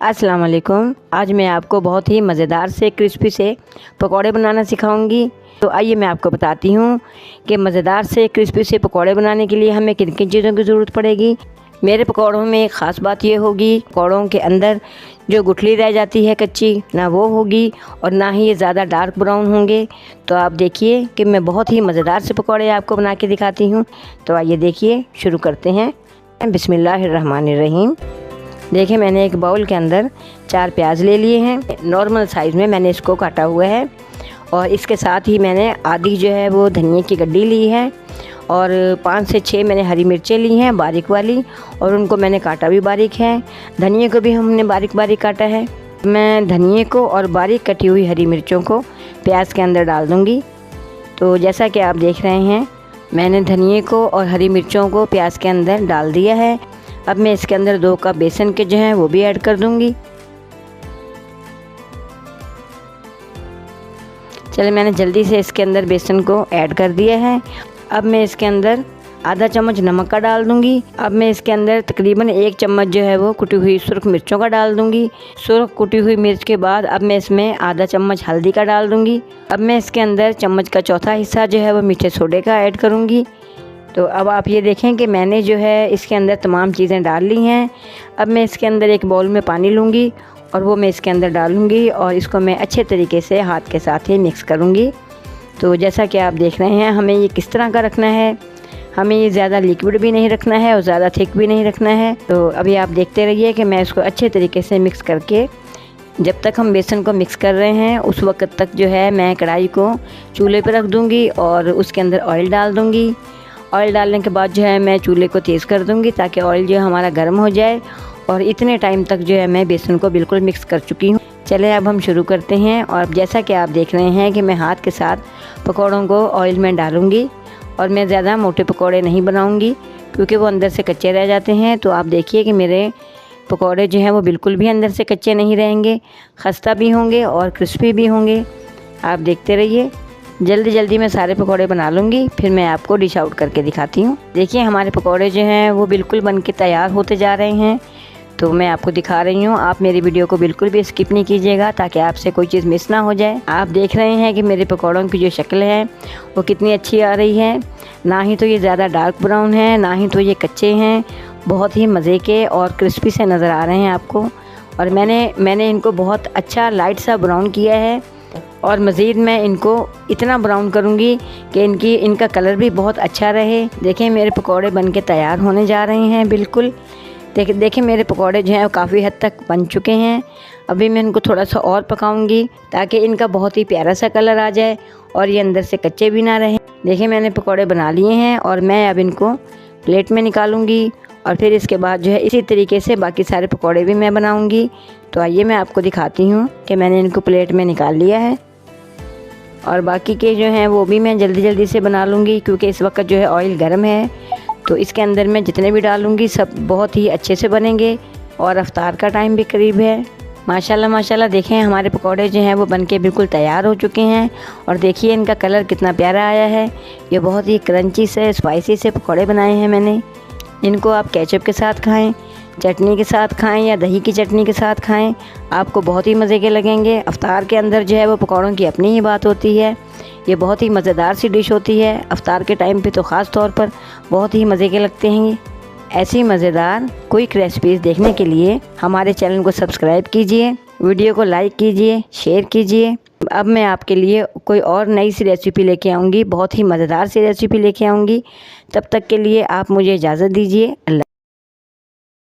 अस्सलाम वालेकुम। आज मैं आपको बहुत ही मज़ेदार से क्रिस्पी से पकौड़े बनाना सिखाऊंगी। तो आइए मैं आपको बताती हूँ कि मज़ेदार से क्रिस्पी से पकौड़े बनाने के लिए हमें किन किन चीज़ों की ज़रूरत पड़ेगी। मेरे पकौड़ों में एक ख़ास बात ये होगी, पकौड़ों के अंदर जो गुठली रह जाती है कच्ची, ना वो होगी और ना ही ये ज़्यादा डार्क ब्राउन होंगे। तो आप देखिए कि मैं बहुत ही मज़ेदार से पकौड़े आपको बना के दिखाती हूँ। तो आइए देखिए, शुरू करते हैं। बिस्मिल्लाहिर्रहमानिर्रहीम। देखिए, मैंने एक बाउल के अंदर 4 प्याज ले लिए हैं। नॉर्मल साइज़ में मैंने इसको काटा हुआ है और इसके साथ ही मैंने आधी जो है वो धनिए की गड्डी ली है और 5 से 6 मैंने हरी मिर्चें ली हैं बारीक वाली, और उनको मैंने काटा भी बारीक है। धनिए को भी हमने बारीक बारीक काटा है। मैं धनिए को और बारीक कटी हुई हरी मिर्चों को प्याज के अंदर डाल दूँगी। तो जैसा कि आप देख रहे हैं, मैंने धनिए को और हरी मिर्चों को प्याज के अंदर डाल दिया है। अब मैं इसके अंदर 2 कप बेसन के जो हैं वो भी ऐड कर दूंगी। चलिए, मैंने जल्दी से इसके अंदर बेसन को ऐड कर दिया है। अब मैं इसके अंदर आधा चम्मच नमक का डाल दूंगी। अब मैं इसके अंदर तकरीबन 1 चम्मच जो है वो कुटी हुई सुर्ख मिर्चों का डाल दूंगी। सुर्ख कुटी हुई मिर्च के बाद अब मैं इसमें आधा चम्मच हल्दी का डाल दूंगी। अब मैं इसके अंदर चम्मच का चौथा हिस्सा जो है वो मीठे सोडे का ऐड करूँगी। तो अब आप ये देखें कि मैंने जो है इसके अंदर तमाम चीज़ें डाल ली हैं। अब मैं इसके अंदर एक बाउल में पानी लूँगी और वो मैं इसके अंदर डालूँगी और इसको मैं अच्छे तरीके से हाथ के साथ ही मिक्स करूँगी। तो जैसा कि आप देख रहे हैं, हमें ये किस तरह का रखना है। हमें ये ज़्यादा लिक्विड भी नहीं रखना है और ज़्यादा थिक भी नहीं रखना है। तो अभी आप देखते रहिए कि मैं इसको अच्छे तरीके से मिक्स करके, जब तक हम बेसन को मिक्स कर रहे हैं उस वक्त तक जो है मैं कढ़ाई को चूल्हे पर रख दूँगी और उसके अंदर ऑयल डाल दूँगी। ऑयल डालने के बाद जो है मैं चूल्हे को तेज़ कर दूंगी ताकि ऑयल जो है हमारा गर्म हो जाए। और इतने टाइम तक जो है मैं बेसन को बिल्कुल मिक्स कर चुकी हूँ। चलिए, अब हम शुरू करते हैं। और जैसा कि आप देख रहे हैं कि मैं हाथ के साथ पकौड़ों को ऑयल में डालूंगी और मैं ज़्यादा मोटे पकौड़े नहीं बनाऊंगी क्योंकि वो अंदर से कच्चे रह जाते हैं। तो आप देखिए कि मेरे पकौड़े जो हैं वो बिल्कुल भी अंदर से कच्चे नहीं रहेंगे, खस्ता भी होंगे और क्रिस्पी भी होंगे। आप देखते रहिए। जल्दी जल्दी मैं सारे पकौड़े बना लूँगी, फिर मैं आपको डिश आउट करके दिखाती हूँ। देखिए, हमारे पकौड़े जो हैं वो बिल्कुल बनके तैयार होते जा रहे हैं। तो मैं आपको दिखा रही हूँ। आप मेरी वीडियो को बिल्कुल भी स्किप नहीं कीजिएगा ताकि आपसे कोई चीज़ मिस ना हो जाए। आप देख रहे हैं कि मेरे पकौड़ों की जो शक्ल है वो कितनी अच्छी आ रही है। ना ही तो ये ज़्यादा डार्क ब्राउन है, ना ही तो ये कच्चे हैं। बहुत ही मज़े के और क्रिस्पी से नज़र आ रहे हैं आपको। और मैंने इनको बहुत अच्छा लाइट सा ब्राउन किया है और मज़ीद मैं इनको इतना ब्राउन करूँगी कि इनका कलर भी बहुत अच्छा रहे। देखें, मेरे पकौड़े बनके तैयार होने जा रहे हैं बिल्कुल। देखिए मेरे पकौड़े जो हैं काफ़ी हद तक बन चुके हैं। अभी मैं इनको थोड़ा सा और पकाऊंगी ताकि इनका बहुत ही प्यारा सा कलर आ जाए और ये अंदर से कच्चे भी ना रहें। देखिए, मैंने पकौड़े बना लिए हैं और मैं अब इनको प्लेट में निकालूंगी और फिर इसके बाद जो है इसी तरीके से बाकी सारे पकौड़े भी मैं बनाऊँगी। तो आइए मैं आपको दिखाती हूँ कि मैंने इनको प्लेट में निकाल लिया है और बाकी के जो हैं वो भी मैं जल्दी जल्दी से बना लूँगी क्योंकि इस वक्त जो है ऑयल गर्म है। तो इसके अंदर मैं जितने भी डालूँगी सब बहुत ही अच्छे से बनेंगे और अफ्तार का टाइम भी करीब है। माशाल्लाह माशाल्लाह, देखें हमारे पकौड़े जो हैं वो बनके बिल्कुल तैयार हो चुके हैं और देखिए इनका कलर कितना प्यारा आया है। ये बहुत ही क्रंची से स्पाइसी से पकौड़े बनाए हैं मैंने। इनको आप केचप के साथ खाएँ, चटनी के साथ खाएं या दही की चटनी के साथ खाएं, आपको बहुत ही मज़े के लगेंगे। अफ्तार के अंदर जो है वो पकौड़ों की अपनी ही बात होती है। ये बहुत ही मज़ेदार सी डिश होती है। अफ्तार के टाइम पे तो ख़ास तौर पर बहुत ही मज़े के लगते हैं। ऐसी मज़ेदार क्विक रेसिपीज़ देखने के लिए हमारे चैनल को सब्सक्राइब कीजिए, वीडियो को लाइक कीजिए, शेयर कीजिए। अब मैं आपके लिए कोई और नई सी रेसिपी लेके आऊँगी, बहुत ही मज़ेदार सी रेसिपी लेके आऊँगी। तब तक के लिए आप मुझे इजाज़त दीजिए। अल्लाह।